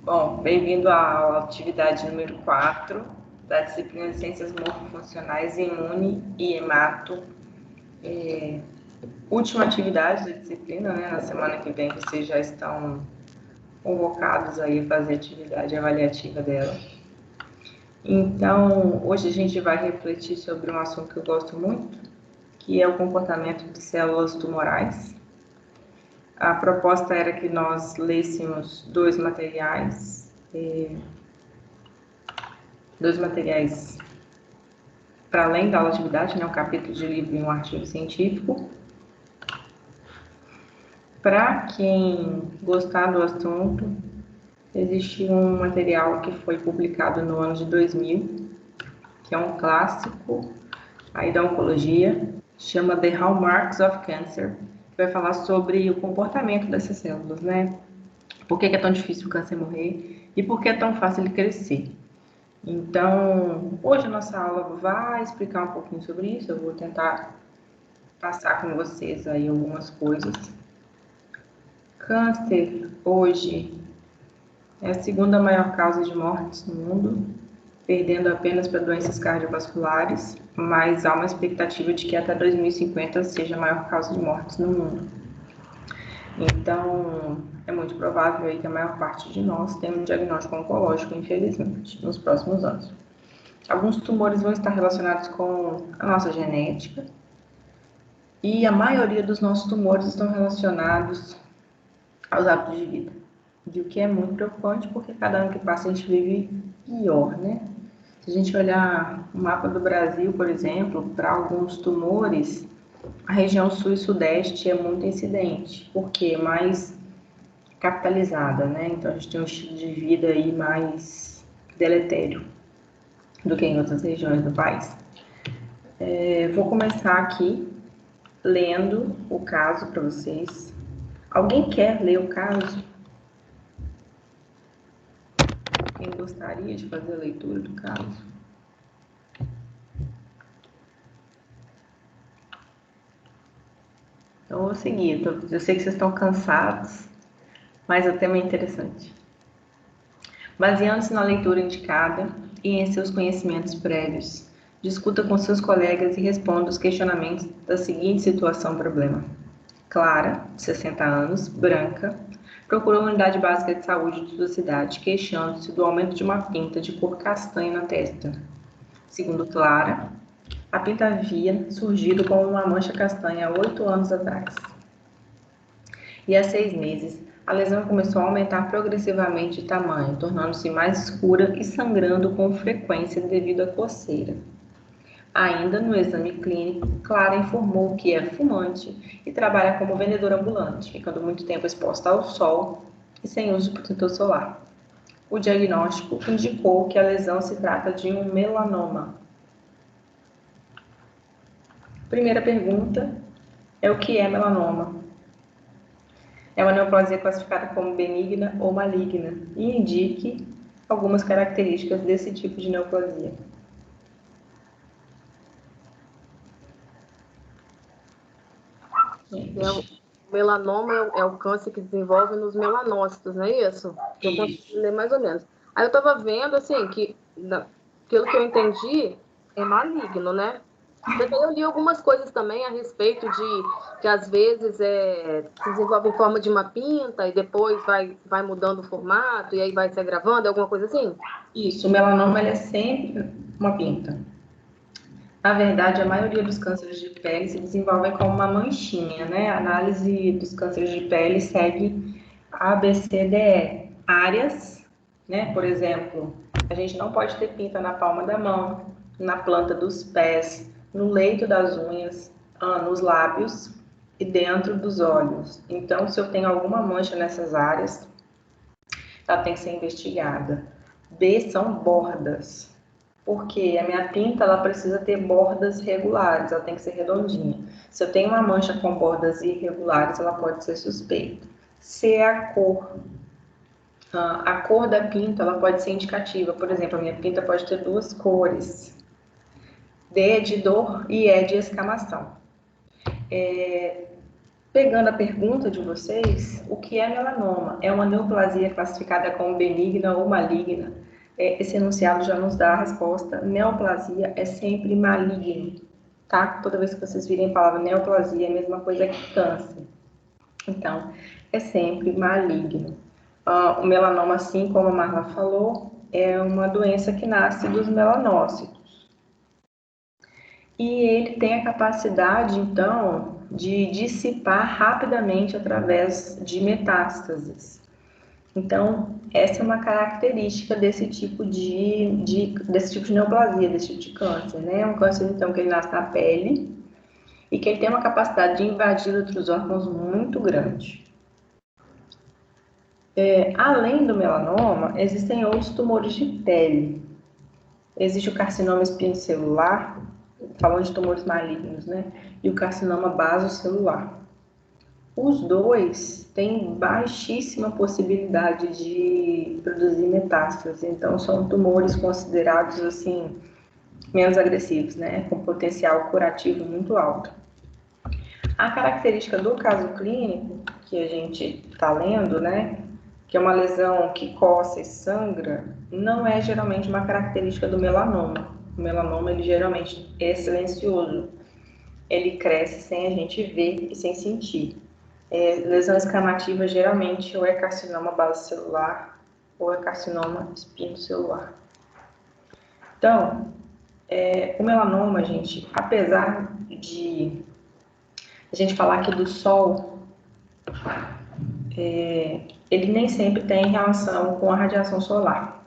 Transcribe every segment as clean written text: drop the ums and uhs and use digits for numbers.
Bom, bem-vindo à aula, atividade número 4 da disciplina de Ciências Morfofuncionais, Imune e Hemato. Última atividade da disciplina, né? Na semana que vem vocês já estão convocados aí a fazer a atividade avaliativa dela. Então, hoje a gente vai refletir sobre um assunto que eu gosto muito, que é o comportamento de células tumorais. A proposta era que nós lêssemos dois materiais para além da aula de atividade, né, um capítulo de livro e um artigo científico. Para quem gostar do assunto, existe um material que foi publicado no ano de 2000, que é um clássico aí da oncologia, chama The Hallmarks of Cancer, que vai falar sobre o comportamento dessas células, né? Por que é tão difícil o câncer morrer e por que é tão fácil ele crescer. Então, hoje a nossa aula vai explicar um pouquinho sobre isso, eu vou tentar passar com vocês aí algumas coisas. Câncer, hoje, é a segunda maior causa de mortes no mundo, perdendo apenas para doenças cardiovasculares, mas há uma expectativa de que até 2050 seja a maior causa de mortes no mundo. Então, é muito provável aí que a maior parte de nós tenha um diagnóstico oncológico, infelizmente, nos próximos anos. Alguns tumores vão estar relacionados com a nossa genética e a maioria dos nossos tumores estão relacionados aos hábitos de vida. E o que é muito preocupante porque cada ano que passa a gente vive pior, né? Se a gente olhar o mapa do Brasil, por exemplo, para alguns tumores, a região sul e sudeste é muito incidente, porque é mais capitalizada, né? Então a gente tem um estilo de vida aí mais deletério do que em outras regiões do país. Vou começar aqui lendo o caso para vocês. Alguém quer ler o caso? Quem gostaria de fazer a leitura do caso? Então, eu vou seguir. Eu sei que vocês estão cansados, mas o tema é interessante. Baseando-se na leitura indicada e em seus conhecimentos prévios, discuta com seus colegas e responda os questionamentos da seguinte situação-problema. Clara, de 60 anos, branca, procurou a unidade básica de saúde de sua cidade, queixando-se do aumento de uma pinta de cor castanha na testa. Segundo Clara, a pinta havia surgido como uma mancha castanha há 8 anos atrás. E há 6 meses, a lesão começou a aumentar progressivamente de tamanho, tornando-se mais escura e sangrando com frequência devido à coceira. Ainda no exame clínico, Clara informou que é fumante e trabalha como vendedora ambulante, ficando muito tempo exposta ao sol e sem uso de protetor solar. O diagnóstico indicou que a lesão se trata de um melanoma. Primeira pergunta é o que é melanoma? É uma neoplasia classificada como benigna ou maligna e indique algumas características desse tipo de neoplasia. O melanoma é o câncer que desenvolve nos melanócitos, não é isso? Eu consigo ler mais ou menos. Aí eu estava vendo, assim, que, pelo que eu entendi, é maligno, né? Mas aí eu li algumas coisas também a respeito de que às vezes se desenvolve em forma de uma pinta e depois vai mudando o formato e aí vai se agravando, alguma coisa assim? Isso, o melanoma ele é sempre uma pinta. Na verdade, a maioria dos cânceres de pele se desenvolvem como uma manchinha, né? A análise dos cânceres de pele segue A, B, C, D, E. Áreas, né? Por exemplo, a gente não pode ter pinta na palma da mão, na planta dos pés, no leito das unhas, nos lábios e dentro dos olhos. Então, se eu tenho alguma mancha nessas áreas, ela tem que ser investigada. B são bordas, porque a minha pinta ela precisa ter bordas regulares, ela tem que ser redondinha. Se eu tenho uma mancha com bordas irregulares, ela pode ser suspeita. C é a cor. A cor da pinta ela pode ser indicativa. Por exemplo, a minha pinta pode ter 2 cores. D é de dor e E de escamação. Pegando a pergunta de vocês, o que é melanoma? É uma neoplasia classificada como benigna ou maligna? Esse enunciado já nos dá a resposta. Neoplasia é sempre maligno, tá? Toda vez que vocês virem a palavra neoplasia, é a mesma coisa que câncer. Então, é sempre maligno. O melanoma, assim como a Marla falou, é uma doença que nasce dos melanócitos. E ele tem a capacidade, então, de dissipar rapidamente através de metástases. Então, essa é uma característica desse tipo desse tipo de neoplasia, desse tipo de câncer, né? É um câncer, então, que ele nasce na pele e que ele tem uma capacidade de invadir outros órgãos muito grande. Além do melanoma, existem outros tumores de pele. Existe o carcinoma espinocelular, falando de tumores malignos, né? E o carcinoma basocelular. Os dois têm baixíssima possibilidade de produzir metástase, então são tumores considerados assim menos agressivos, né? Com potencial curativo muito alto. A característica do caso clínico que a gente está lendo, né? Que é uma lesão que coça e sangra, não é geralmente uma característica do melanoma. O melanoma, ele geralmente é silencioso. Ele cresce sem a gente ver e sem sentir. Lesão escamativa, geralmente, ou é carcinoma basocelular ou é carcinoma espinocelular. Então, o melanoma, gente, apesar de a gente falar aqui do sol, ele nem sempre tem relação com a radiação solar.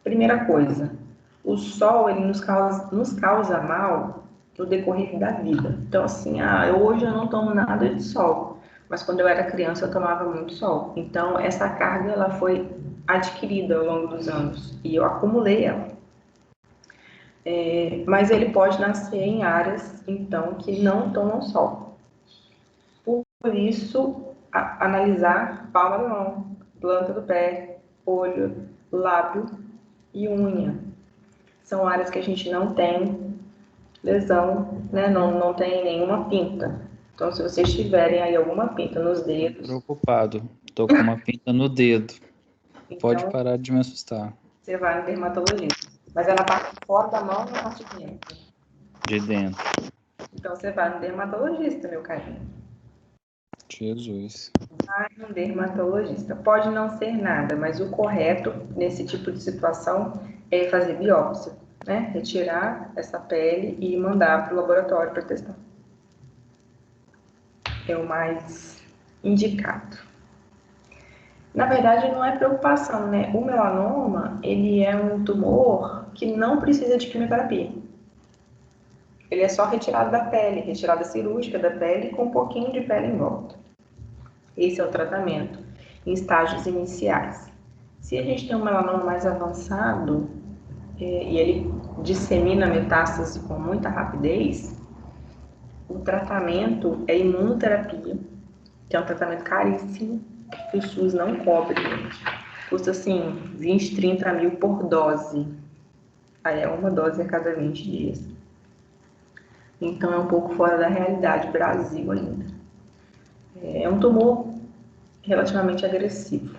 Primeira coisa, o sol ele nos causa mal no decorrer da vida. Então, assim, hoje eu não tomo nada de sol, mas quando eu era criança eu tomava muito sol. Então, essa carga ela foi adquirida ao longo dos anos e eu acumulei ela. Mas ele pode nascer em áreas, então, que não tomam sol. Por isso, analisar palma da mão, planta do pé, olho, lábio e unha. São áreas que a gente não tem lesão, né? Não tem nenhuma pinta. Então, se vocês tiverem aí alguma pinta nos dedos... Preocupado. Tô com uma pinta no dedo. Então, pode parar de me assustar. Você vai no dermatologista. Mas é na parte de fora da mão ou na parte de dentro? De dentro. Então, você vai no dermatologista, meu carinho. Jesus. Vai no dermatologista. Pode não ser nada, mas o correto nesse tipo de situação é fazer biópsia, né? Retirar essa pele e mandar para o laboratório para testar. É o mais indicado. Na verdade, não é preocupação, né? O melanoma, ele é um tumor que não precisa de quimioterapia. Ele é só retirado da pele, retirada cirúrgica da pele com um pouquinho de pele em volta. Esse é o tratamento em estágios iniciais. Se a gente tem um melanoma mais avançado e ele dissemina metástase com muita rapidez, o tratamento é imunoterapia, que é um tratamento caríssimo, que o SUS não cobre, gente. Custa assim 20, 30 mil por dose. Aí é uma dose a cada 20 dias. Então é um pouco fora da realidade Brasil ainda. É um tumor relativamente agressivo.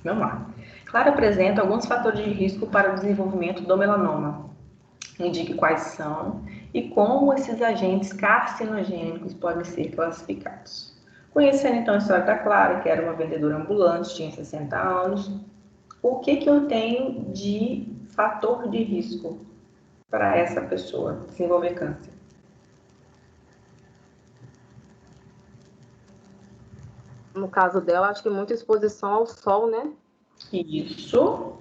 Vamos lá. Claro, apresenta alguns fatores de risco para o desenvolvimento do melanoma. Indique quais são e como esses agentes carcinogênicos podem ser classificados. Conhecendo então a história da Clara, que era uma vendedora ambulante, tinha 60 anos, o que eu tenho de fator de risco para essa pessoa desenvolver câncer? No caso dela, acho que muita exposição ao sol, né? Isso.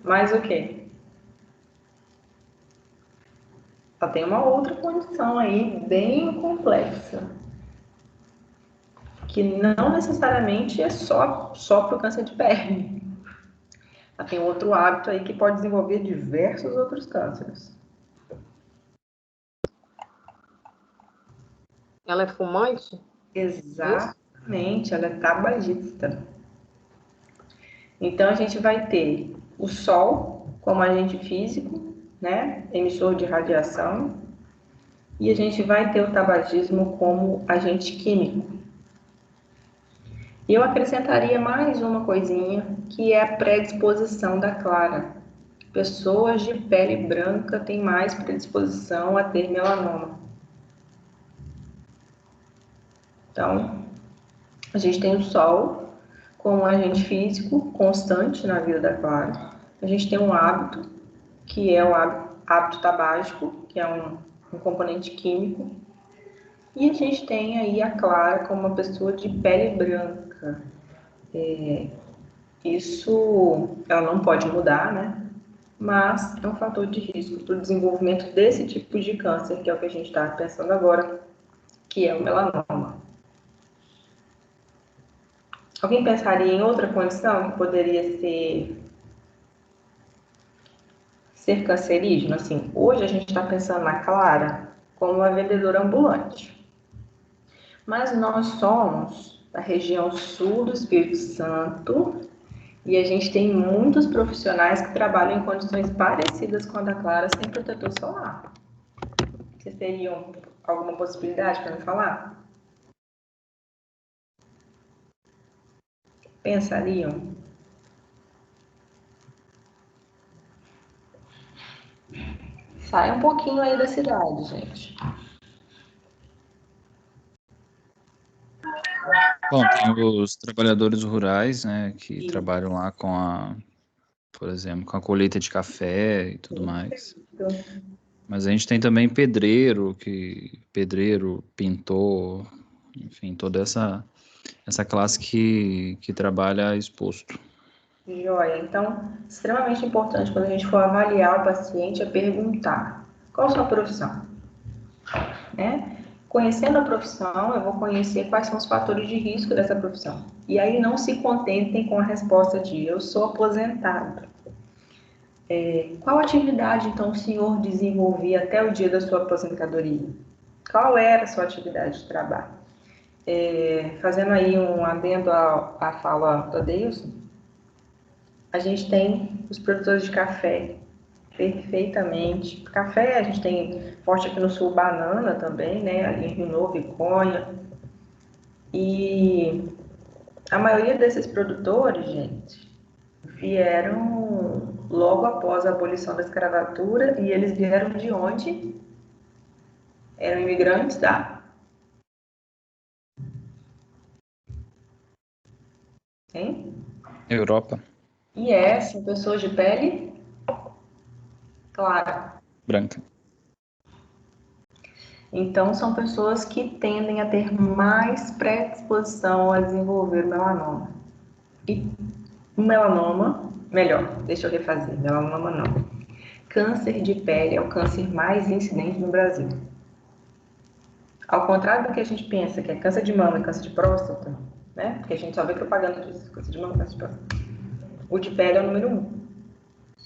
Mais o quê? Ela tem uma outra condição aí bem complexa, que não necessariamente é só para o câncer de pele. Ela tem outro hábito aí que pode desenvolver diversos outros cânceres. Ela é fumante? Exatamente, ela é tabagista. Então a gente vai ter o sol como agente físico, né, emissor de radiação, E a gente vai ter o tabagismo como agente químico. E eu acrescentaria mais uma coisinha, que é a predisposição da clara. Pessoas de pele branca têm mais predisposição a ter melanoma. Então, a gente tem o sol como um agente físico constante na vida da clara. A gente tem um hábito, que é o hábito tabágico, que é um componente químico. E a gente tem aí a clara como uma pessoa de pele branca. Isso ela não pode mudar, né? Mas é um fator de risco para o desenvolvimento desse tipo de câncer, que é o que a gente está pensando agora, que é o melanoma. Alguém pensaria em outra condição que poderia ser cancerígeno? Assim, hoje a gente está pensando na clara como uma vendedora ambulante. Mas nós somos da região sul do Espírito Santo e a gente tem muitos profissionais que trabalham em condições parecidas com a da Clara sem protetor solar. Vocês teriam alguma possibilidade para me falar? Pensariam? Sai um pouquinho aí da cidade, gente. Bom, tem os trabalhadores rurais, né, que trabalham lá por exemplo, com a colheita de café e tudo mais. Mas a gente tem também pedreiro, pintor, enfim, toda essa classe que trabalha exposto. Joia. Então, extremamente importante quando a gente for avaliar o paciente é perguntar: qual a sua profissão? Né? Conhecendo a profissão, eu vou conhecer quais são os fatores de risco dessa profissão. E aí não se contentem com a resposta de eu sou aposentado. Qual atividade, então, o senhor desenvolvia até o dia da sua aposentadoria? Qual era a sua atividade de trabalho? Fazendo aí um adendo à fala do Adeilson, a gente tem os produtores de café, perfeitamente. Café, a gente tem forte aqui no sul, banana também, né? Ali em Rio Novo e Conha. E a maioria desses produtores, gente, vieram logo após a abolição da escravatura e eles vieram de onde? Eram imigrantes da... Hein? Europa, E são pessoas de pele clara. branca. Então, são pessoas que tendem a ter mais predisposição a desenvolver melanoma. E o melanoma, melhor, deixa eu refazer, melanoma não. Câncer de pele é o câncer mais incidente no Brasil. Ao contrário do que a gente pensa, que é câncer de mama e câncer de próstata, né? Porque a gente só vê propaganda disso, câncer de mama e câncer de próstata. O de pele é o número 1.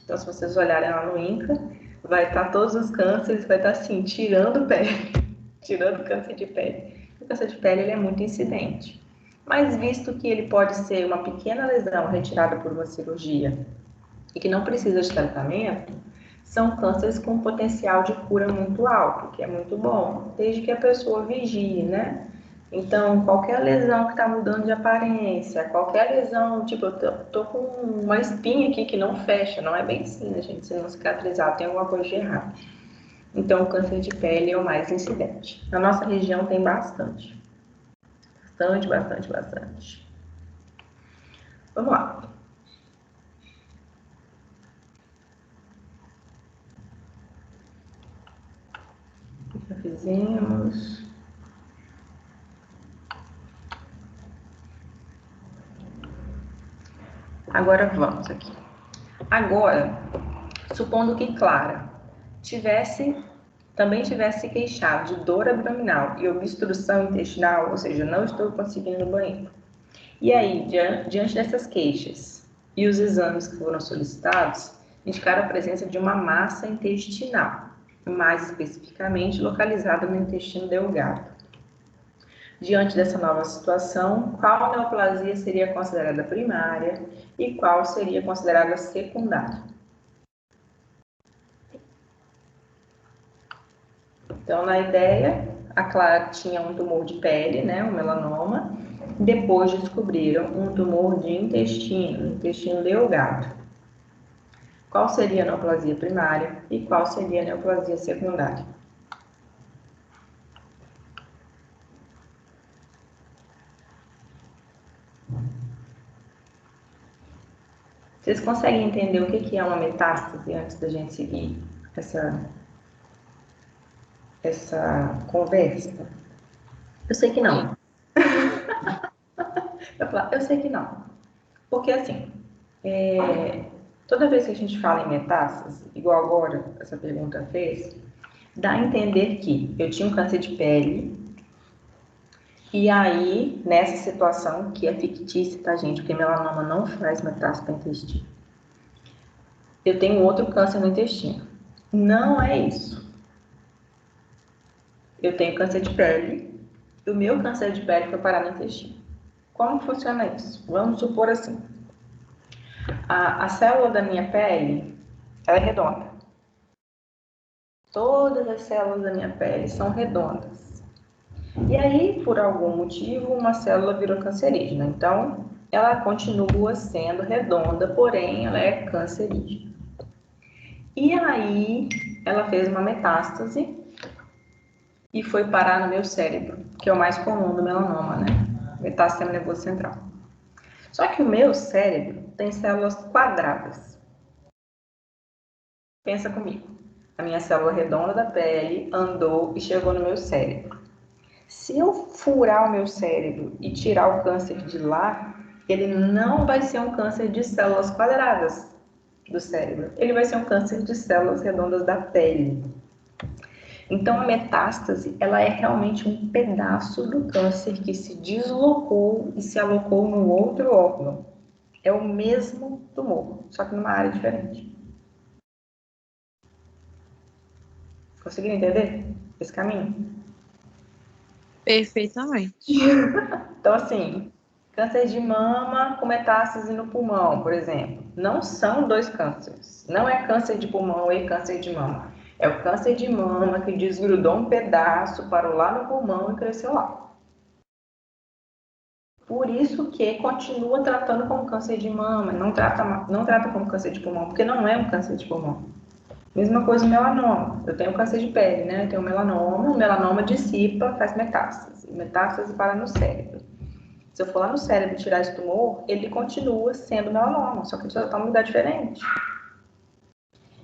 Então, se vocês olharem lá no INCA, vai estar todos os cânceres, vai estar assim, tirando pele, tirando câncer de pele. O câncer de pele ele é muito incidente. Mas visto que ele pode ser uma pequena lesão retirada por uma cirurgia e que não precisa de tratamento, são cânceres com potencial de cura muito alto, que é muito bom, desde que a pessoa vigie, né? Então, qualquer lesão que está mudando de aparência, qualquer lesão, tipo, eu tô com uma espinha aqui que não fecha, não é bem assim, né, gente? Se não cicatrizar, tem alguma coisa de errado. Então, o câncer de pele é o mais incidente. Na nossa região tem bastante. Bastante. Vamos lá. Já fizemos. Agora vamos aqui. Agora, supondo que Clara também tivesse se queixado de dor abdominal e obstrução intestinal, ou seja, não estou conseguindo ir no banheiro. E aí, diante dessas queixas e os exames que foram solicitados, indicaram a presença de uma massa intestinal, mais especificamente localizada no intestino delgado. Diante dessa nova situação, qual neoplasia seria considerada primária e qual seria considerada secundária? Então, na ideia, a Clara tinha um tumor de pele, né, um melanoma. Depois descobriram um tumor de intestino delgado. Qual seria a neoplasia primária e qual seria a neoplasia secundária? Vocês conseguem entender o que é uma metástase antes da gente seguir essa conversa? Eu sei que não. Eu sei que não. Porque assim, toda vez que a gente fala em metástase, igual agora essa pergunta fez, dá a entender que eu tinha um câncer de pele, e aí, nessa situação, que é fictícia, tá, gente? Porque melanoma não faz metástase para intestino. Eu tenho outro câncer no intestino. Não é isso. Eu tenho câncer de pele, e o meu câncer de pele foi parar no intestino. Como funciona isso? Vamos supor assim. A célula da minha pele, ela é redonda. Todas as células da minha pele são redondas. E aí, por algum motivo, uma célula virou cancerígena. Então, ela continua sendo redonda, porém, ela é cancerígena. E aí, ela fez uma metástase e foi parar no meu cérebro, que é o mais comum do melanoma, né? Metástase nervoso central. Só que o meu cérebro tem células quadradas. Pensa comigo. A minha célula redonda da pele andou e chegou no meu cérebro. Se eu furar o meu cérebro e tirar o câncer de lá, ele não vai ser um câncer de células quadradas do cérebro. Ele vai ser um câncer de células redondas da pele. Então, a metástase, ela é realmente um pedaço do câncer que se deslocou e se alocou num outro órgão. É o mesmo tumor, só que numa área diferente. Conseguiram entender esse caminho? Perfeitamente. Então, assim, câncer de mama com metástase no pulmão, por exemplo, não são dois cânceres. Não é câncer de pulmão e câncer de mama. É o câncer de mama que desgrudou um pedaço, parou lá no pulmão e cresceu lá. Por isso que continua tratando como câncer de mama, não trata como câncer de pulmão, porque não é um câncer de pulmão. Mesma coisa o melanoma. Eu tenho câncer de pele, né? Eu tenho melanoma, o melanoma dissipa, faz metástase. Metástase para no cérebro. Se eu for lá no cérebro tirar esse tumor, ele continua sendo melanoma, só que ele está em um lugar diferente.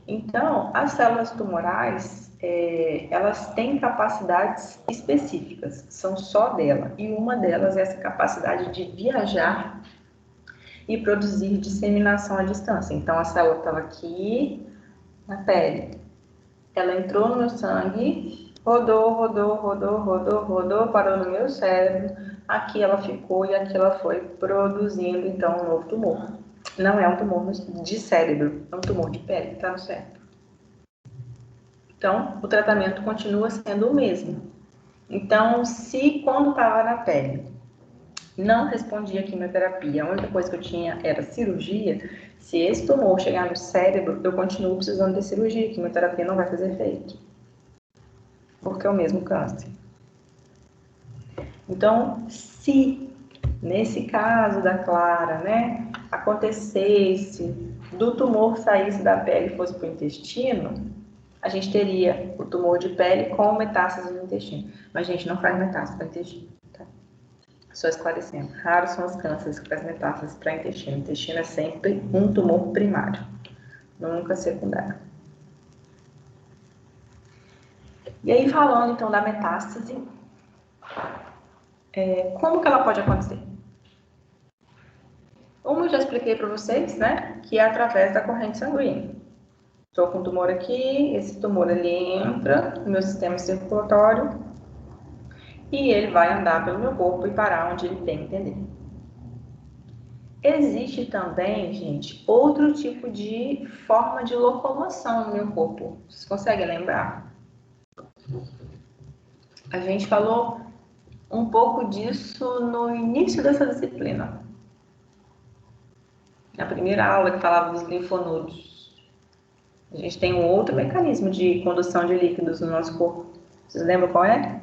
Então, as células tumorais, elas têm capacidades específicas, são só dela. E uma delas é essa capacidade de viajar e produzir disseminação à distância. Então, a célula estava aqui na pele. Ela entrou no meu sangue, rodou, parou no meu cérebro. Aqui ela ficou e aqui ela foi produzindo, então, um novo tumor. Não é um tumor de cérebro, é um tumor de pele que está no cérebro. Então, o tratamento continua sendo o mesmo. Então, se quando estava na pele não respondia a quimioterapia, a única coisa que eu tinha era cirurgia, se esse tumor chegar no cérebro, eu continuo precisando de cirurgia, a quimioterapia não vai fazer efeito, porque é o mesmo câncer. Então, se nesse caso da Clara, né, acontecesse do tumor saísse da pele e fosse para o intestino, a gente teria o tumor de pele com metástase no intestino. Mas a gente não faz metástase para o intestino. Tá? Só esclarecendo, raros são os cânceres que fazem metástase para o intestino. O intestino é sempre um tumor primário, nunca secundário. E aí, falando então da metástase, como que ela pode acontecer? Como eu já expliquei para vocês, né, que é através da corrente sanguínea. Estou com um tumor aqui, esse tumor ele entra no meu sistema circulatório e ele vai andar pelo meu corpo e parar onde ele tem que entender. Existe também, gente, outro tipo de forma de locomoção no meu corpo. Vocês conseguem lembrar? A gente falou um pouco disso no início dessa disciplina. Na primeira aula que falava dos linfonodos. A gente tem um outro mecanismo de condução de líquidos no nosso corpo. Vocês lembram qual é?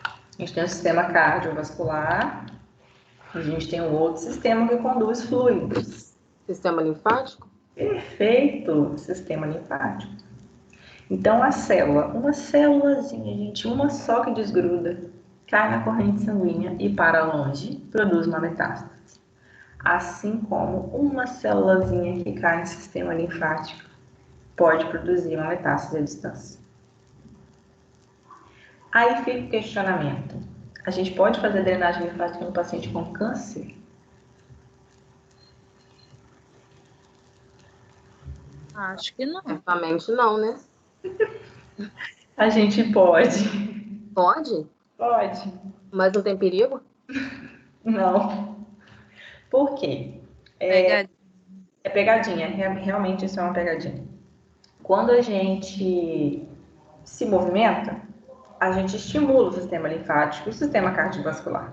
A gente tem o sistema cardiovascular, a gente tem um outro sistema que conduz fluidos. Sistema linfático? Perfeito, sistema linfático. Então, a célula, uma célulazinha, gente, uma só que desgruda, cai na corrente sanguínea e para longe, produz uma metástase. Assim como uma célulazinha que cai no sistema linfático pode produzir uma metástase à distância. Aí fica o questionamento. A gente pode fazer drenagem linfática no paciente com câncer? Acho que não. Certamente não, né? A gente pode. Pode? Pode. Mas não tem perigo? Não. Por quê? Pegadinha. É pegadinha, realmente isso é uma pegadinha. Quando a gente se movimenta, a gente estimula o sistema linfático e o sistema cardiovascular.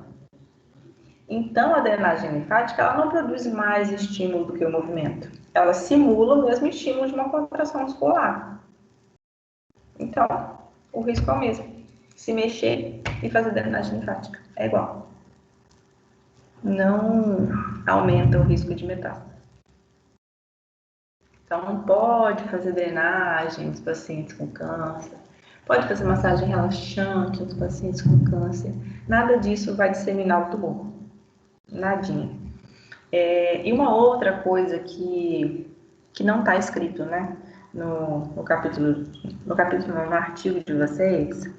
Então, a drenagem linfática, ela não produz mais estímulo do que o movimento. Ela simula o mesmo estímulo de uma contração muscular. Então, o risco é o mesmo. Se mexer e fazer drenagem linfática. É igual. Não aumenta o risco de metástase. Então, não pode fazer drenagem nos pacientes com câncer. Pode fazer massagem relaxante nos pacientes com câncer. Nada disso vai disseminar o tumor. Nadinha. E uma outra coisa que não está escrito, né, no capítulo, no artigo de vocês,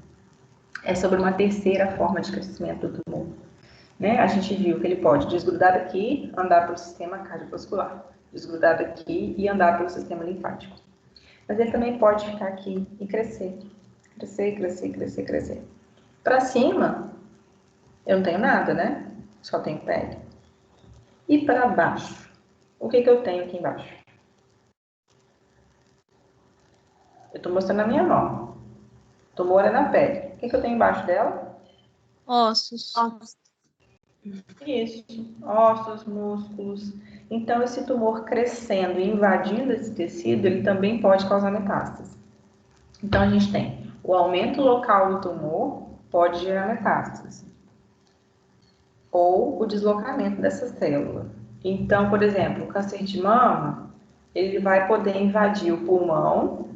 é sobre uma terceira forma de crescimento do tumor. Né? A gente viu que ele pode desgrudar daqui, andar pelo sistema cardiovascular, desgrudar daqui e andar pelo sistema linfático. Mas ele também pode ficar aqui e crescer. Crescer, crescer, crescer, crescer. Para cima, eu não tenho nada, né? Só tenho pele. E para baixo? O que eu tenho aqui embaixo? Eu estou mostrando a minha mão. O tumor é na pele. O que eu tenho embaixo dela? Ossos. Isso, ossos, músculos. Então, esse tumor crescendo e invadindo esse tecido, ele também pode causar metástase. Então, a gente tem o aumento local do tumor, pode gerar metástase. Ou o deslocamento dessa célula. Então, por exemplo, o câncer de mama, ele vai poder invadir o pulmão,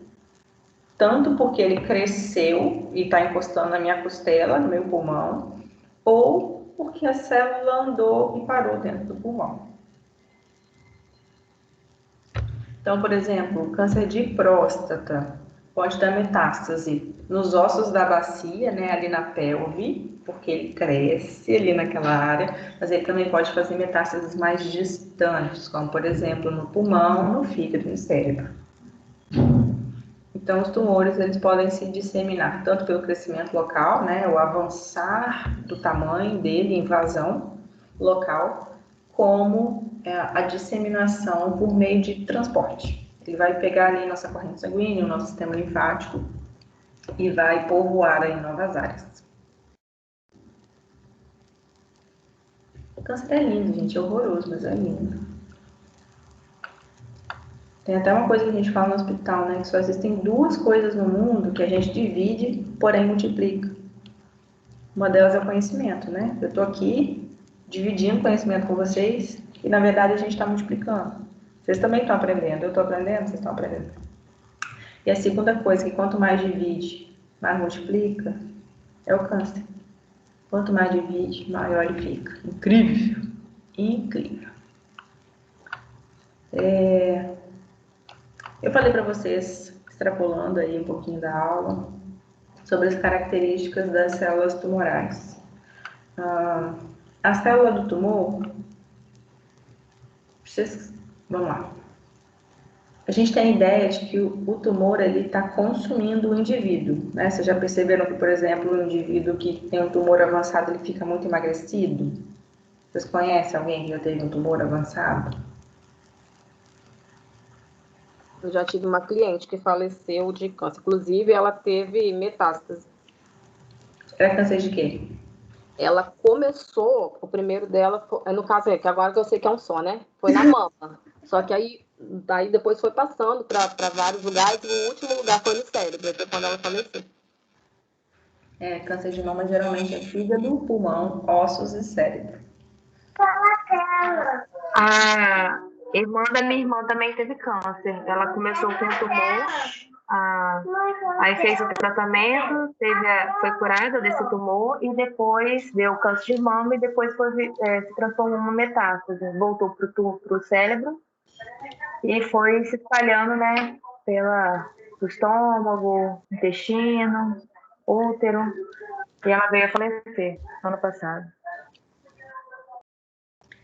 tanto porque ele cresceu e está encostando na minha costela, no meu pulmão, ou porque a célula andou e parou dentro do pulmão. Então, por exemplo, o câncer de próstata pode dar metástase nos ossos da bacia, né, ali na pelve, porque ele cresce ali naquela área, mas ele também pode fazer metástases mais distantes, como, por exemplo, no pulmão, no fígado e no cérebro. Então, os tumores, eles podem se disseminar tanto pelo crescimento local, né, o avançar do tamanho dele, invasão local, como a disseminação por meio de transporte. Ele vai pegar ali nossa corrente sanguínea, o nosso sistema linfático e vai povoar aí novas áreas. O câncer é lindo, gente, é horroroso, mas é lindo. Tem até uma coisa que a gente fala no hospital, né? Que só existem duas coisas no mundo que a gente divide, porém multiplica. Uma delas é o conhecimento, né? Eu tô aqui dividindo conhecimento com vocês e, na verdade, a gente está multiplicando. Vocês também estão aprendendo, eu estou aprendendo, vocês estão aprendendo. E a segunda coisa, que quanto mais divide, mais multiplica, é o câncer. Quanto mais divide, maior ele fica. Incrível! Incrível! Eu falei para vocês, extrapolando aí um pouquinho da aula, sobre as características das células tumorais. A célula do tumor, vamos lá. A gente tem a ideia de que o tumor está consumindo o indivíduo, né? Vocês já perceberam que, por exemplo, um indivíduo que tem um tumor avançado, ele fica muito emagrecido? Vocês conhecem alguém que já teve um tumor avançado? Eu já tive uma cliente que faleceu de câncer. Inclusive, ela teve metástase. Era câncer de quê? Ela começou, o primeiro dela, no caso é que agora que eu sei que é um só, né? Foi na mama. Só que aí Daí depois foi passando para vários lugares, e o último lugar foi no cérebro, até quando ela faleceu. Câncer de mama geralmente é fígado, pulmão, ossos e cérebro. A irmã da minha irmã também teve câncer. Ela começou com um tumor, aí fez o tratamento, foi curada desse tumor e depois deu câncer de mama e depois se transformou em uma metástase. Voltou para o cérebro e foi se espalhando, né, pelo estômago, intestino, útero, e ela veio a falecer ano passado.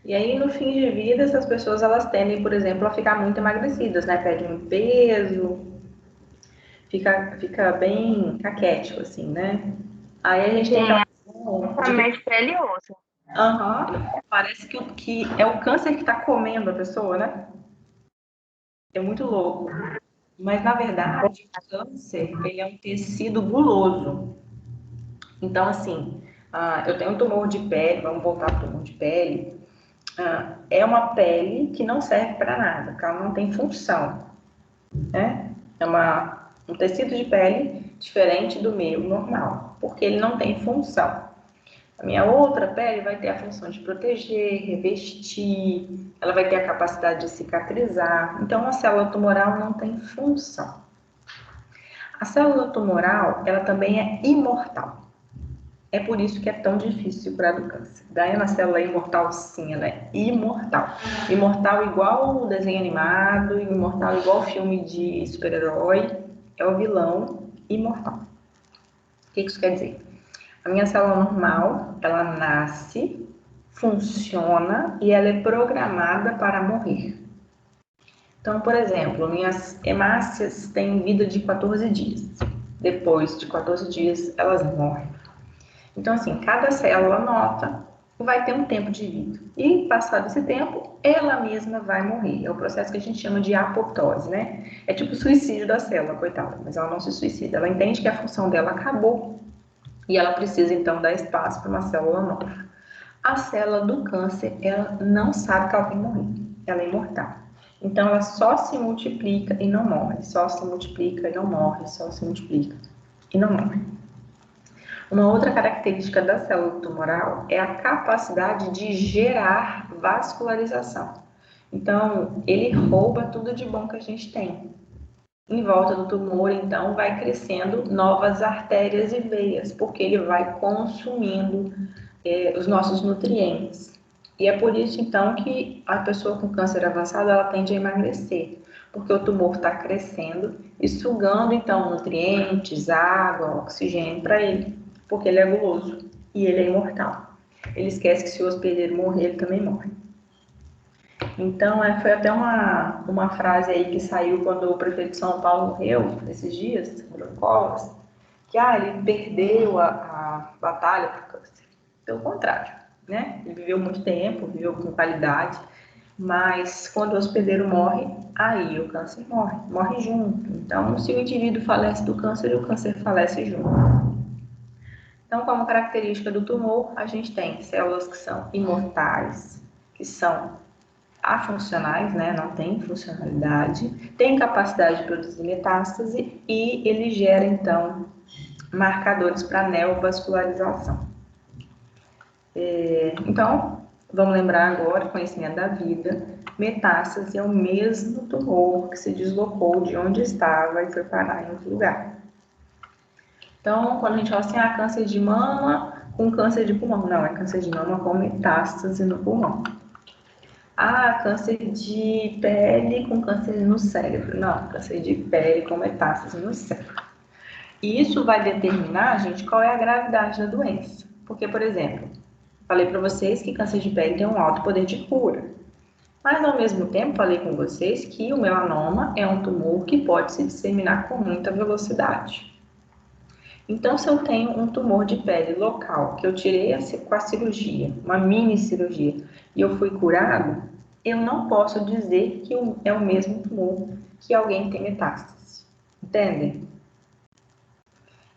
E aí, no fim de vida, essas pessoas, elas tendem, por exemplo, a ficar muito emagrecidas, né? Perdem um peso, fica bem caquético, assim, né? Aí a gente tem aquela principalmente pele e osso. Parece que é o câncer que tá comendo a pessoa, né? É muito louco. Mas, na verdade, o câncer, ele é um tecido guloso. Então, assim, eu tenho um tumor de pele, vamos voltar ao tumor de pele. É uma pele que não serve para nada, porque ela não tem função, né? É um tecido de pele diferente do meu normal, porque ele não tem função. A minha outra pele vai ter a função de proteger, revestir, ela vai ter a capacidade de cicatrizar. Então, a célula tumoral não tem função. A célula tumoral, ela também é imortal. É por isso que é tão difícil curar do câncer. Daí a célula é imortal, sim, ela é imortal. Imortal igual o desenho animado, imortal igual o filme de super-herói. É o vilão imortal. O que isso quer dizer? A minha célula normal, ela nasce, funciona e ela é programada para morrer. Então, por exemplo, minhas hemácias têm vida de 14 dias. Depois de 14 dias, elas morrem. Então, assim, cada célula nota vai ter um tempo de vida. E, passado esse tempo, ela mesma vai morrer. É o processo que a gente chama de apoptose, né? É tipo o suicídio da célula, coitada. Mas ela não se suicida. Ela entende que a função dela acabou. E ela precisa, então, dar espaço para uma célula nova. A célula do câncer, ela não sabe que ela vai morrer. Ela é imortal. Então, ela só se multiplica e não morre. Só se multiplica e não morre. Só se multiplica e não morre. Uma outra característica da célula tumoral é a capacidade de gerar vascularização. Então, ele rouba tudo de bom que a gente tem. Em volta do tumor, então, vai crescendo novas artérias e veias, porque ele vai consumindo os nossos nutrientes. E é por isso, então, que a pessoa com câncer avançado, ela tende a emagrecer, porque o tumor está crescendo e sugando, então, nutrientes, água, oxigênio para ele, porque ele é guloso e ele é imortal. Ele esquece que se o hospedeiro morrer, ele também morre. Então, foi até uma frase aí que saiu quando o prefeito de São Paulo morreu, esses dias, Bruno Covas, que ele perdeu a batalha para o câncer. Pelo contrário, né? Ele viveu muito tempo, viveu com qualidade, mas quando o hospedeiro morre, aí o câncer morre junto. Então, se o indivíduo falece do câncer, o câncer falece junto. Então, como característica do tumor, a gente tem células que são imortais, que são afuncionais, né? Não tem funcionalidade, tem capacidade de produzir metástase e ele gera, então, marcadores para neovascularização. Então, vamos lembrar agora, conhecimento da vida, metástase é o mesmo tumor que se deslocou de onde estava e foi parar em outro lugar. Então, quando a gente fala assim, câncer de mama com câncer de pulmão, não, é câncer de mama com metástase no pulmão. Câncer de pele com câncer no cérebro, não, câncer de pele com metástase no cérebro. E isso vai determinar, gente, qual é a gravidade da doença. Porque, por exemplo, falei para vocês que câncer de pele tem um alto poder de cura. Mas, ao mesmo tempo, falei com vocês que o melanoma é um tumor que pode se disseminar com muita velocidade. Então, se eu tenho um tumor de pele local, que eu tirei com a cirurgia, uma mini cirurgia, e eu fui curado, eu não posso dizer que é o mesmo tumor que alguém tem metástase. Entendem?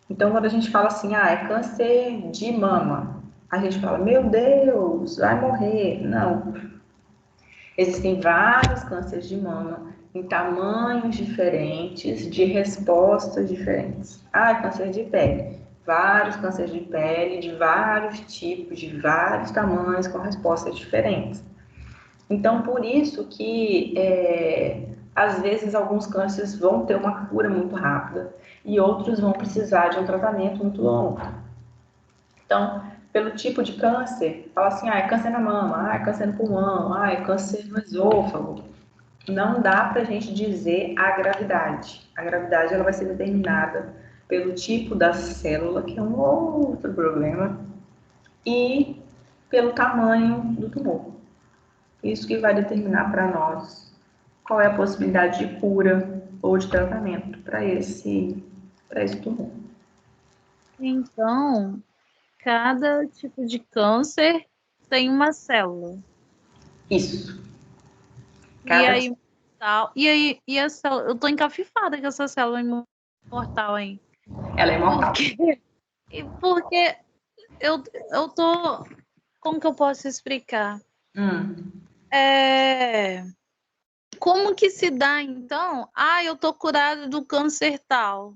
Então, quando a gente fala assim, é câncer de mama, a gente fala, meu Deus, vai morrer. Não. Existem vários cânceres de mama em tamanhos diferentes, de respostas diferentes. Câncer de pele. Vários cânceres de pele, de vários tipos, de vários tamanhos, com respostas diferentes. Então, por isso que, às vezes, alguns cânceres vão ter uma cura muito rápida e outros vão precisar de um tratamento muito longo. Então, pelo tipo de câncer, fala assim, é câncer na mama, é câncer no pulmão, é câncer no esôfago. Não dá para a gente dizer a gravidade. A gravidade ela vai ser determinada pelo tipo da célula, que é um outro problema, e pelo tamanho do tumor. Isso que vai determinar para nós qual é a possibilidade de cura ou de tratamento para esse tumor. Então, cada tipo de câncer tem uma célula. Isso. E a célula, eu tô encafifada com essa célula imortal aí. Ela é imortal. Porque eu tô... Como que eu posso explicar? Como que se dá, então? Eu tô curada do câncer tal,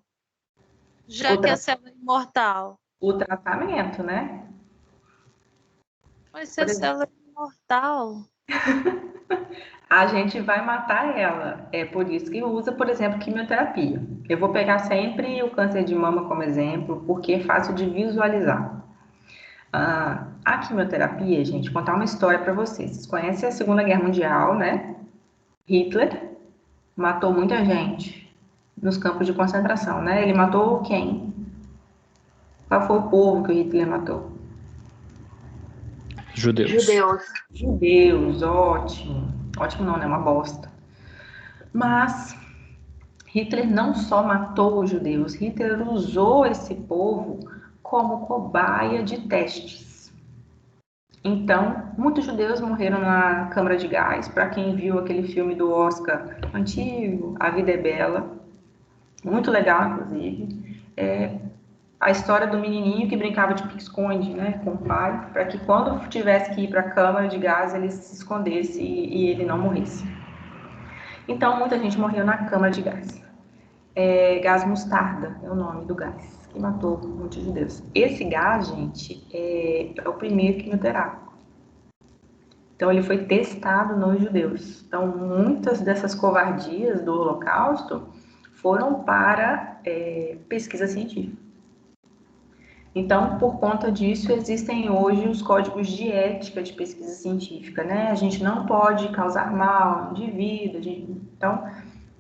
já que a célula é imortal. O tratamento, né? Mas se a célula é imortal... A gente vai matar ela. É por isso que usa, por exemplo, quimioterapia. Eu vou pegar sempre o câncer de mama como exemplo, porque é fácil de visualizar. A quimioterapia, gente, contar uma história para vocês. Vocês conhecem a Segunda Guerra Mundial, né? Hitler matou muita gente nos campos de concentração, né? Ele matou quem? Qual foi o povo que o Hitler matou? Judeus, ótimo. Ótimo não, né? Uma bosta. Mas Hitler não só matou os judeus, Hitler usou esse povo como cobaia de testes. Então, muitos judeus morreram na câmara de gás. Para quem viu aquele filme do Oscar antigo, A Vida é Bela, muito legal, inclusive, a história do menininho que brincava de pique-esconde, né, com o pai, para que quando tivesse que ir para a câmara de gás, ele se escondesse e ele não morresse. Então, muita gente morreu na câmara de gás. Gás mostarda é o nome do gás, que matou muitos judeus. Esse gás, gente, é o primeiro quimioterápico. Então, ele foi testado nos judeus. Então, muitas dessas covardias do Holocausto foram para pesquisa científica. Então, por conta disso, existem hoje os códigos de ética de pesquisa científica, né? A gente não pode causar mal ao indivíduo. Então,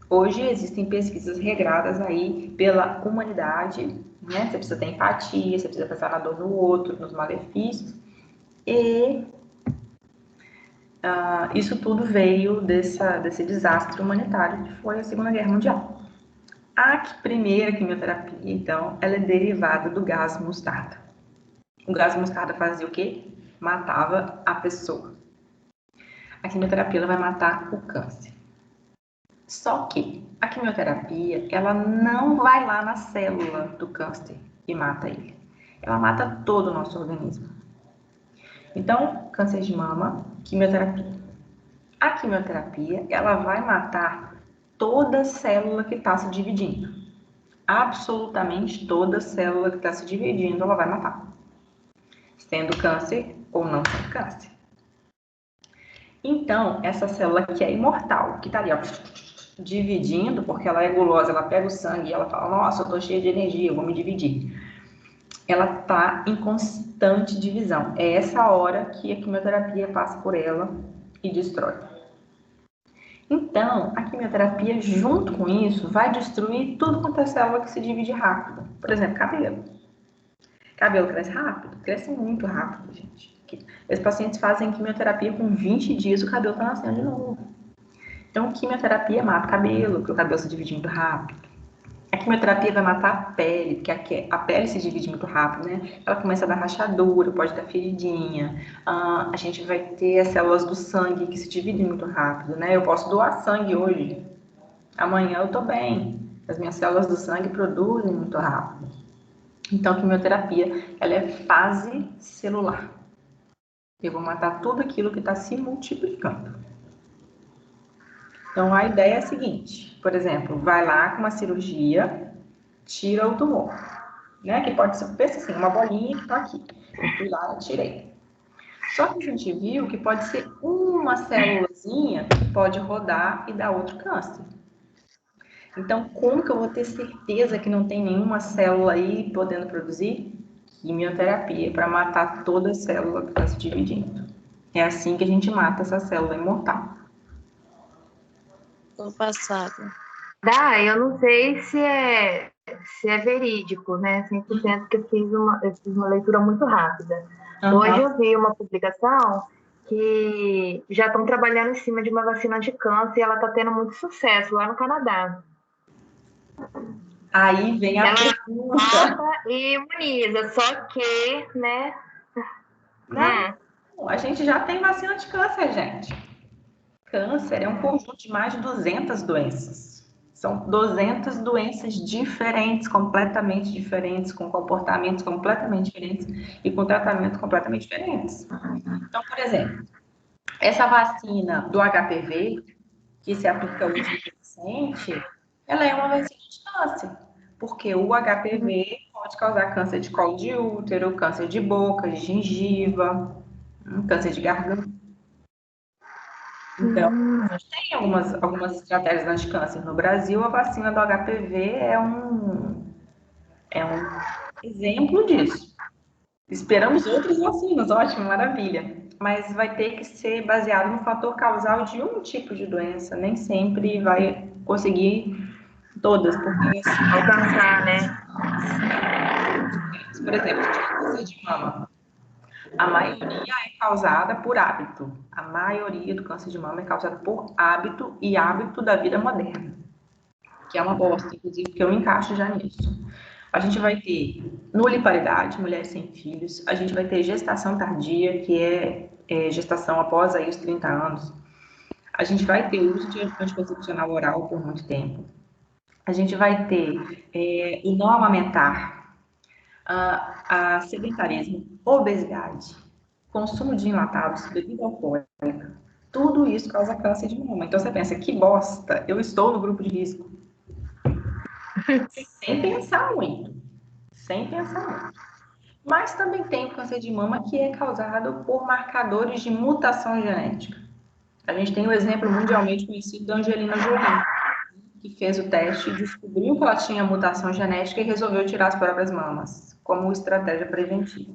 hoje existem pesquisas regradas aí pela humanidade, né? Você precisa ter empatia, você precisa pensar na dor do outro, nos malefícios. E isso tudo veio desse desastre humanitário que foi a Segunda Guerra Mundial. A primeira quimioterapia, então, ela é derivada do gás mostarda. O gás mostarda fazia o quê? Matava a pessoa. A quimioterapia ela vai matar o câncer. Só que a quimioterapia, ela não vai lá na célula do câncer e mata ele. Ela mata todo o nosso organismo. Então, câncer de mama, quimioterapia. A quimioterapia, ela vai matar toda célula que está se dividindo. Absolutamente toda célula que está se dividindo, ela vai matar. Sendo câncer ou não sendo câncer. Então, essa célula que é imortal, que está ali, ó, dividindo, porque ela é gulosa, ela pega o sangue e ela fala, nossa, eu estou cheia de energia, eu vou me dividir. Ela está em constante divisão. É essa hora que a quimioterapia passa por ela e destrói. Então, a quimioterapia, junto com isso, vai destruir tudo quanto é célula que se divide rápido. Por exemplo, cabelo. Cabelo cresce rápido? Cresce muito rápido, gente. Esses pacientes fazem quimioterapia com 20 dias, o cabelo está nascendo de novo. Então, quimioterapia mata o cabelo, porque o cabelo se divide muito rápido. A quimioterapia vai matar a pele, porque a pele se divide muito rápido, né? Ela começa a dar rachadura, pode dar feridinha. A gente vai ter as células do sangue que se dividem muito rápido, né? Eu posso doar sangue hoje. Amanhã eu tô bem. As minhas células do sangue produzem muito rápido. Então, a quimioterapia, ela é fase celular. Eu vou matar tudo aquilo que está se multiplicando. Então, a ideia é a seguinte, por exemplo, vai lá com uma cirurgia, tira o tumor, né? Que pode ser, pensa assim, uma bolinha que tá aqui. Eu fui lá e tirei. Só que a gente viu que pode ser uma célulazinha que pode rodar e dar outro câncer. Então, como que eu vou ter certeza que não tem nenhuma célula aí podendo produzir? Quimioterapia, para matar toda a célula que está se dividindo. É assim que a gente mata essa célula imortal. Tô passada. Eu não sei se é verídico, né? 100% que eu fiz uma leitura muito rápida. Hoje eu vi uma publicação que já estão trabalhando em cima de uma vacina anti-câncer e ela está tendo muito sucesso lá no Canadá. Aí vem a Ela pergunta. mata e imuniza, só que, né? Não, a gente já tem vacina de câncer, gente. Câncer é um conjunto de mais de 200 doenças. São 200 doenças diferentes, completamente diferentes, com comportamentos completamente diferentes e com tratamentos completamente diferentes. Então, por exemplo, essa vacina do HPV, que se aplica hoje no paciente, ela é uma vacina de câncer, porque o HPV pode causar câncer de colo de útero, câncer de boca, de gengiva, câncer de garganta. Então, a gente tem algumas estratégias anti-câncer. No Brasil, a vacina do HPV é um exemplo disso. Esperamos outras vacinas, ótimo, maravilha. Mas vai ter que ser baseado no fator causal de um tipo de doença. Nem sempre vai conseguir todas, porque Alcançar, né? por exemplo, câncer de mama. A maioria é causada por hábito. A maioria do câncer de mama é causada por hábito e hábito da vida moderna, que é uma bosta, inclusive, porque eu me encaixo já nisso. A gente vai ter nuliparidade, mulheres sem filhos. A gente vai ter gestação tardia, que é gestação após aí os 30 anos. A gente vai ter uso de anticoncepcional oral por muito tempo. A gente vai ter o não amamentar, a sedentarismo, obesidade, consumo de enlatados, bebida alcoólica. Tudo isso causa câncer de mama. Então você pensa, que bosta, eu estou no grupo de risco. Sem pensar muito. Sem pensar muito. Mas também tem o câncer de mama que é causado por marcadores de mutação genética. A gente tem o exemplo mundialmente conhecido da Angelina Jolie, que fez o teste, descobriu que ela tinha mutação genética e resolveu tirar as próprias mamas, como estratégia preventiva.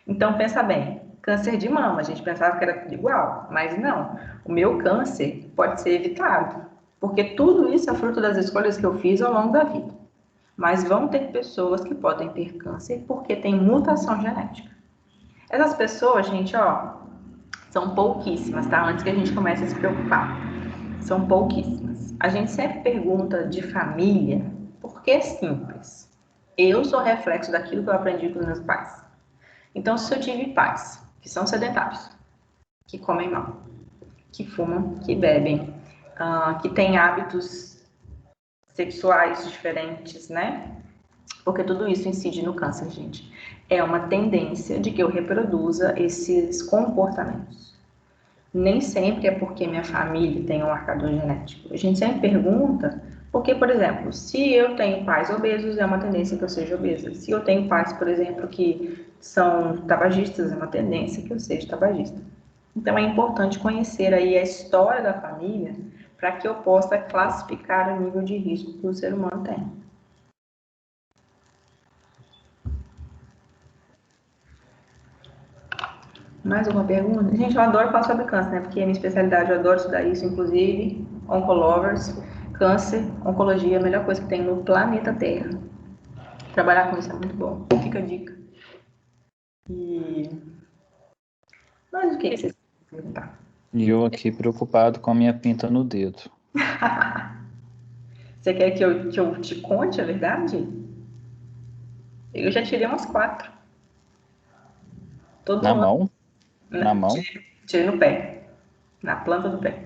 Então, pensa bem, câncer de mama, a gente pensava que era tudo igual, mas não. O meu câncer pode ser evitado, porque tudo isso é fruto das escolhas que eu fiz ao longo da vida. Mas vão ter pessoas que podem ter câncer porque tem mutação genética. Essas pessoas, gente, ó, são pouquíssimas, tá? Antes que a gente comece a se preocupar. São pouquíssimas. A gente sempre pergunta de família porque é simples. Eu sou reflexo daquilo que eu aprendi com os meus pais. Então, se eu tive pais que são sedentários, que comem mal, que fumam, que bebem, que têm hábitos sexuais diferentes, né? Porque tudo isso incide no câncer, gente. É uma tendência de que eu reproduza esses comportamentos. Nem sempre é porque minha família tem um marcador genético. A gente sempre pergunta porque, por exemplo, se eu tenho pais obesos, é uma tendência que eu seja obesa. Se eu tenho pais, por exemplo, que são tabagistas, é uma tendência que eu seja tabagista. Então, é importante conhecer aí a história da família para que eu possa classificar o nível de risco que o ser humano tem. Mais alguma pergunta? Gente, eu adoro falar sobre câncer, né? Porque é minha especialidade, eu adoro estudar isso, inclusive, oncolovers, câncer, oncologia, é a melhor coisa que tem no planeta Terra. Trabalhar com isso é muito bom. Fica a dica. Mas o que vocês querem perguntar? E eu aqui preocupado com a minha pinta no dedo. Você quer que eu te conte a verdade? Eu já tirei umas 4. Todo Na ano. mão? Na mão? Tirei no pé. Na planta do pé.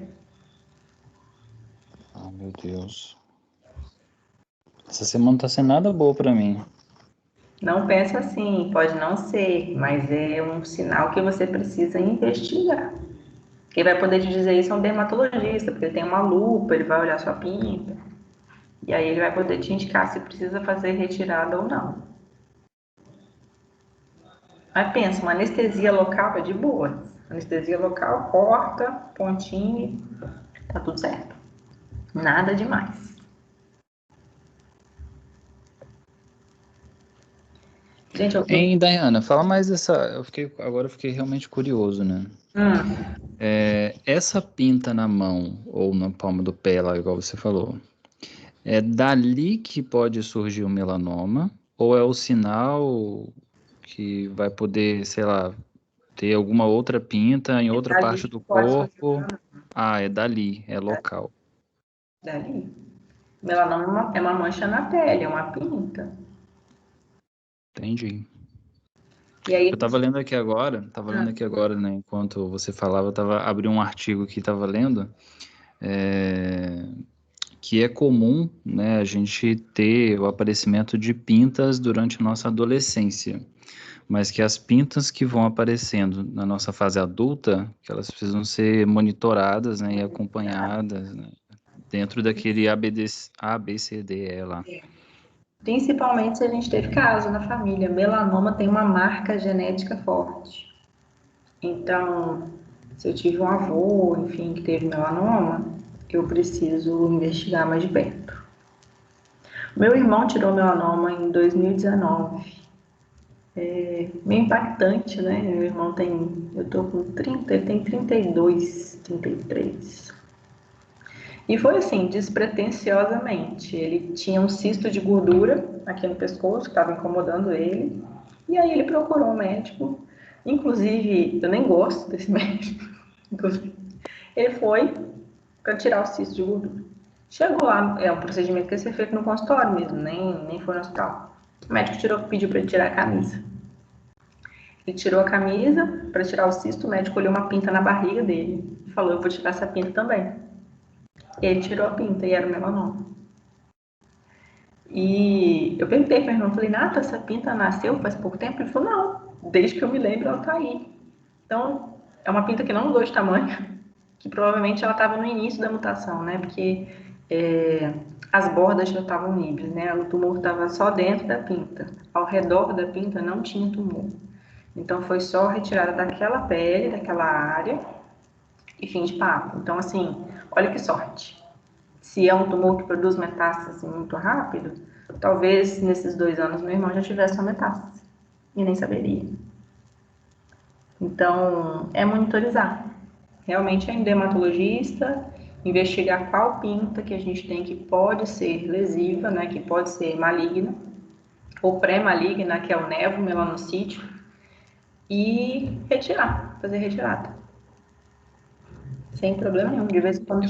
Ah, meu Deus. Essa semana não tá sendo nada boa pra mim. Não pensa assim, pode não ser, mas é um sinal que você precisa investigar. Quem vai poder te dizer isso é um dermatologista, porque ele tem uma lupa, ele vai olhar sua pinta. E aí ele vai poder te indicar se precisa fazer retirada ou não. Mas pensa, uma anestesia local é de boa. Anestesia local, corta, pontinho, tá tudo certo. Nada demais. Gente, Hein, Dayana, fala mais dessa. Agora eu fiquei realmente curioso, né? Essa pinta na mão ou na palma do pé, lá, igual você falou, é dali que pode surgir o melanoma? Ou é o sinal que vai poder, sei lá, ter alguma outra pinta em outra dali parte do pode surgir corpo? Ah, é dali, é local. dali. Melanoma é uma mancha na pele, é uma pinta. Entendi. E aí, Eu tava lendo aqui agora, né? Enquanto você falava, abri um artigo que tava lendo, que é comum, né, a gente ter o aparecimento de pintas durante a nossa adolescência, mas que as pintas que vão aparecendo na nossa fase adulta, que elas precisam ser monitoradas, né, e acompanhadas, né, dentro daquele ABCDE lá. principalmente se a gente teve caso na família, melanoma tem uma marca genética forte. Então, se eu tive um avô, enfim, que teve melanoma, eu preciso investigar mais de perto. Meu irmão tirou melanoma em 2019. É meio impactante, né? Meu irmão tem, eu tô com 30, ele tem 32, 33. E foi assim, despretensiosamente. Ele tinha um cisto de gordura aqui no pescoço, que estava incomodando ele. E aí ele procurou um médico. Inclusive, eu nem gosto desse médico. Ele foi para tirar o cisto de gordura. Chegou lá, é um procedimento que ia ser feito no consultório mesmo, nem foi no hospital. O médico pediu para ele tirar a camisa. Ele tirou a camisa para tirar o cisto, o médico olhou uma pinta na barriga dele e falou: eu vou tirar essa pinta também. E ele tirou a pinta e era o melanoma. E eu perguntei para o meu irmão, falei: Nata, essa pinta nasceu faz pouco tempo? Ele falou: não, desde que eu me lembro ela tá aí. Então, é uma pinta que não mudou de tamanho, que provavelmente ela estava no início da mutação, né? Porque as bordas já estavam livres, né? O tumor estava só dentro da pinta. Ao redor da pinta não tinha tumor. Então, foi só retirada daquela pele, daquela área, e fim de papo. Então, assim, olha que sorte. Se é um tumor que produz metástase muito rápido, talvez nesses 2 anos meu irmão já tivesse uma metástase e nem saberia. Então, é monitorizar. Realmente é em dermatologista, investigar qual pinta que a gente tem que pode ser lesiva, né, que pode ser maligna, ou pré-maligna, que é o nevomelanocítico, e retirar, fazer retirada. Sem problema nenhum. De vez em quando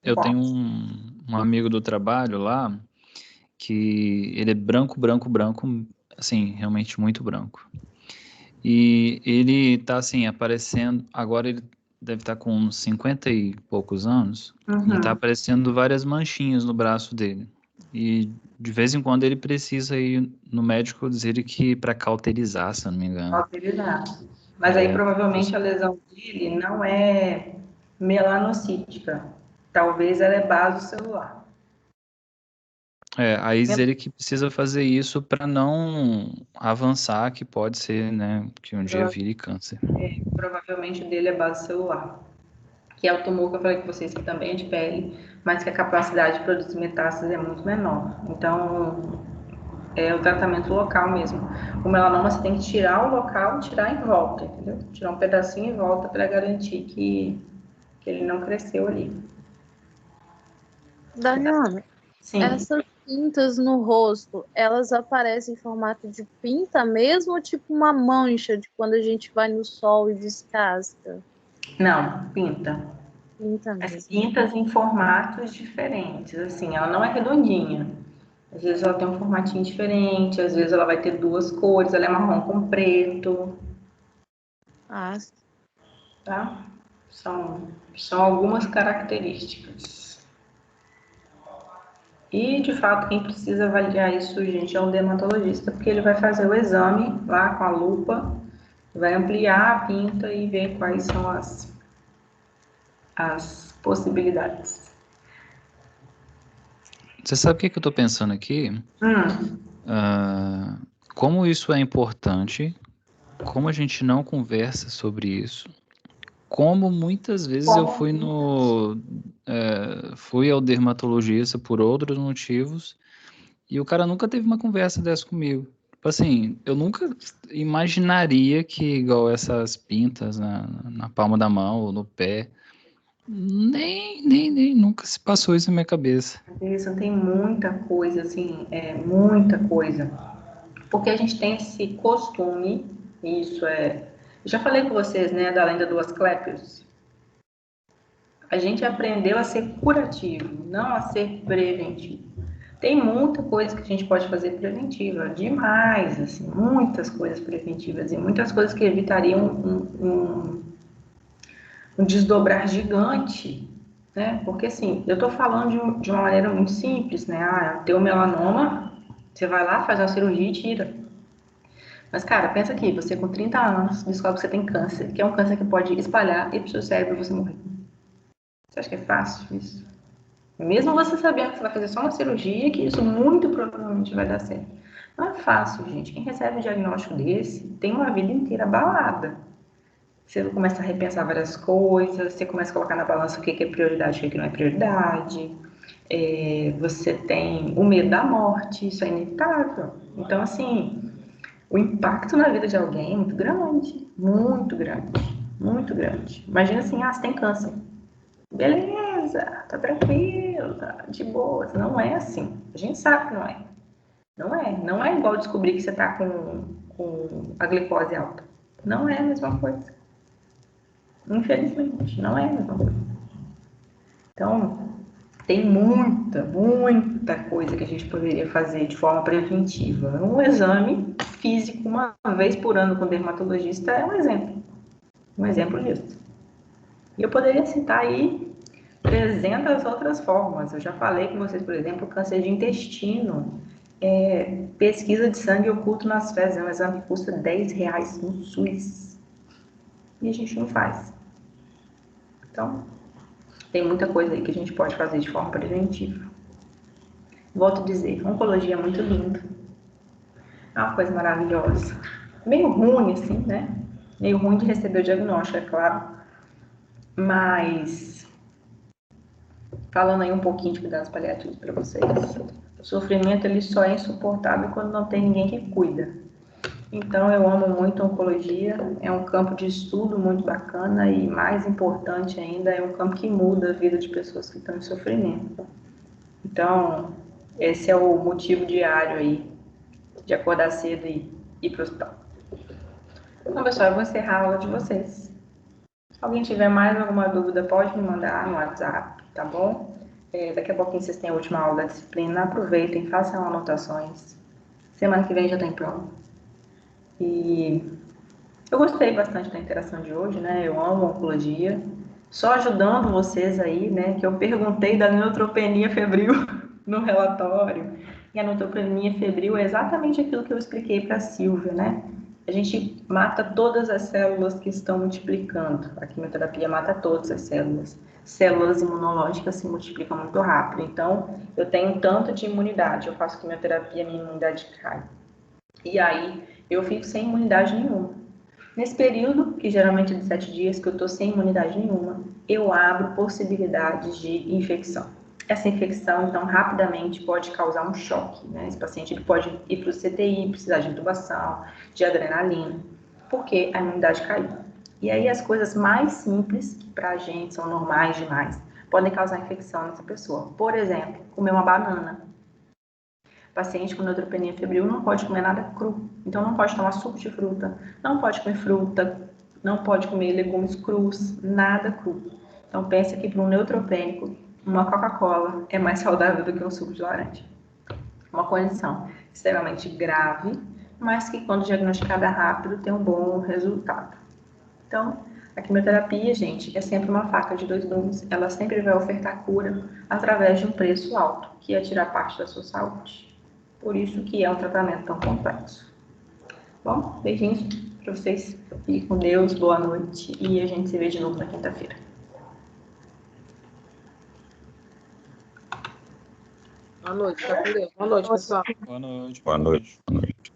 Eu tenho um amigo do trabalho lá que ele é branco, assim, realmente muito branco. E ele tá assim, aparecendo, agora ele deve estar com uns 50 e poucos anos, e tá aparecendo várias manchinhas no braço dele. E de vez em quando ele precisa ir no médico dizer que para cauterizar, se eu não me engano. Cauterizar. Mas aí provavelmente a lesão dele não é melanocítica. Talvez ela é basocelular. Aí diz ele que precisa fazer isso para não avançar, que pode ser, né, que um dia vire câncer. Provavelmente o dele é basocelular, que é o tumor que eu falei com vocês, que também é de pele, mas que a capacidade de produzir metástase é muito menor. Então, é o tratamento local mesmo. O melanoma você tem que tirar o local e tirar em volta, entendeu? Tirar um pedacinho em volta para garantir que ele não cresceu ali. Daniela, essas pintas no rosto, elas aparecem em formato de pinta mesmo ou tipo uma mancha de quando a gente vai no sol e descasca? Não, pinta. Pinta mesmo. As pintas em formatos diferentes, assim, ela não é redondinha. Às vezes ela tem um formatinho diferente, às vezes ela vai ter 2 cores, ela é marrom com preto. Tá? São algumas características. E, de fato, quem precisa avaliar isso, gente, é um dermatologista, porque ele vai fazer o exame lá com a lupa, vai ampliar a pinta e ver quais são as as possibilidades. Você sabe o que eu estou pensando aqui? Como isso é importante, como a gente não conversa sobre isso, como muitas vezes eu fui ao dermatologista por outros motivos e o cara nunca teve uma conversa dessa comigo. Tipo assim, eu nunca imaginaria que igual essas pintas na palma da mão ou no pé, nem nunca se passou isso na minha cabeça. Isso tem muita coisa, assim, muita coisa. Porque a gente tem esse costume, eu já falei com vocês, né, da lenda do Asclepius. A gente aprendeu a ser curativo, não a ser preventivo. Tem muita coisa que a gente pode fazer preventiva, demais, assim, muitas coisas preventivas e muitas coisas que evitariam um desdobrar gigante, né? Porque assim, eu tô falando de uma maneira muito simples, né? Teu melanoma, você vai lá, faz a cirurgia e tira. Mas, cara, pensa aqui, você com 30 anos descobre que você tem câncer, que é um câncer que pode espalhar e pro seu cérebro você morrer. Você acha que é fácil isso? Mesmo você sabendo que você vai fazer só uma cirurgia, que isso muito provavelmente vai dar certo. Não é fácil, gente. Quem recebe um diagnóstico desse tem uma vida inteira abalada. Você começa a repensar várias coisas, você começa a colocar na balança o que é prioridade e o que não é prioridade. Você tem o medo da morte, isso é inevitável. Então, assim, o impacto na vida de alguém é muito grande, muito grande, muito grande. Imagina assim, você tem câncer. Beleza, tá tranquilo, tá de boa. Não é assim. A gente sabe que não é. Não é igual descobrir que você tá com a glicose alta. Não é a mesma coisa. Infelizmente, não é a mesma coisa. Então, tem muita coisa que a gente poderia fazer de forma preventiva. Um exame físico uma vez por ano com o dermatologista é um exemplo disso. E eu poderia citar aí 300 outras formas. Eu já falei com vocês, por exemplo, câncer de intestino, pesquisa de sangue oculto nas fezes, é um exame que custa R$10 no SUS. E a gente não faz. Então, tem muita coisa aí que a gente pode fazer de forma preventiva. Volto a dizer, oncologia é muito lindo. É uma coisa maravilhosa. Meio ruim, assim, né? Meio ruim de receber o diagnóstico, é claro. Mas, falando aí um pouquinho de cuidados paliativos para vocês. O sofrimento, ele só é insuportável quando não tem ninguém que cuida. Então, eu amo muito a oncologia. É um campo de estudo muito bacana e, mais importante ainda, é um campo que muda a vida de pessoas que estão em sofrimento. Então, esse é o motivo diário aí de acordar cedo e ir para o hospital. Então, pessoal, eu vou encerrar a aula de vocês. Se alguém tiver mais alguma dúvida, pode me mandar no WhatsApp, tá bom? Daqui a pouquinho vocês têm a última aula da disciplina. Aproveitem, façam anotações. Semana que vem já tem prova. E eu gostei bastante da interação de hoje, né? Eu amo oncologia. Só ajudando vocês aí, né? Que eu perguntei da neutropenia febril no relatório. E a neutropenia febril é exatamente aquilo que eu expliquei para a Silvia, né? A gente mata todas as células que estão multiplicando. A quimioterapia mata todas as células. Células imunológicas se multiplicam muito rápido. Então, eu tenho tanto de imunidade. Eu faço quimioterapia, minha imunidade cai. E aí, eu fico sem imunidade nenhuma. Nesse período, que geralmente é de 7 dias, que eu estou sem imunidade nenhuma, eu abro possibilidades de infecção. Essa infecção, então, rapidamente pode causar um choque, né? Esse paciente ele pode ir para o CTI, precisar de intubação, de adrenalina, porque a imunidade caiu. E aí as coisas mais simples, que para a gente são normais demais, podem causar infecção nessa pessoa. Por exemplo, comer uma banana. O paciente com neutropenia febril não pode comer nada cru, então não pode tomar suco de fruta, não pode comer fruta, não pode comer legumes crus, nada cru. Então pensa que para um neutropênico, uma Coca-Cola é mais saudável do que um suco de laranja. Uma condição extremamente grave, mas que quando diagnosticada rápido tem um bom resultado. Então, a quimioterapia, gente, é sempre uma faca de dois gumes. Ela sempre vai ofertar cura através de um preço alto, que é tirar parte da sua saúde. Por isso que é um tratamento tão complexo. Bom, beijinhos para vocês. Fiquem com Deus, boa noite e a gente se vê de novo na quinta-feira. Boa noite, fica com Deus. Boa noite, pessoal. Boa noite. Boa noite. Boa noite.